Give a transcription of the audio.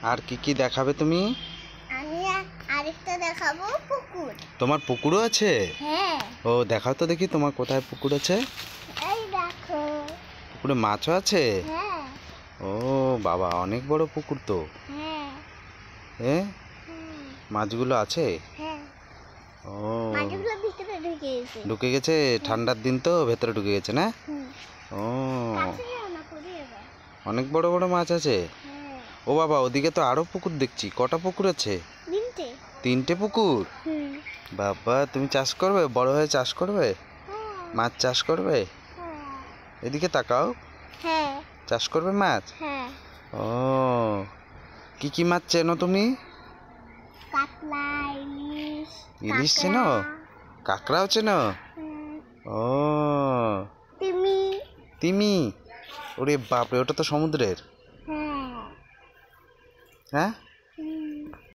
আর কি কি দেখাবে তুমি? আমি আরেকটা দেখাবো, পুকুর। তোমার পুকুরও আছে? হ্যাঁ। ও দেখাও তো দেখি তোমার কোথায় পুকুর আছে। এই দেখো। পুকুরে মাছও আছে? হ্যাঁ। ও বাবা, অনেক বড় পুকুর তো। হ্যাঁ। হ্যাঁ, মাছগুলো আছে? হ্যাঁ। ও মাছগুলো ভিতরে ঢুকে গেছে। ঢুকে গেছে, ঠান্ডার দিন তো ভেতরে ঢুকে গেছে না? ও কাছে যাও না, পড়ে যাবে। অনেক বড় বড় মাছ আছে। হ্যাঁ। ও বাবা, ওদিকে তো আরো পুকুর দেখছি। কটা পুকুর আছে? তিনটে। তিনটে পুকুর? বাবা, তুমি চাষ করবে? বড় হয়ে চাষ করবে? মাছ চাষ করবে? এদিকে তাকাও। হ্যাঁ। চাষ করবে মাছ? হ্যাঁ। ও কি কি মাছ চেনো তুমি? কাতলা, ইলিশ। ইলিশ চেনো? কাঁকড়াও চেনো? ও তিমি। তিমি? ওরে বাপরে, ওটা তো সমুদ্রের। হ্যাঁ। হ্যাঁ।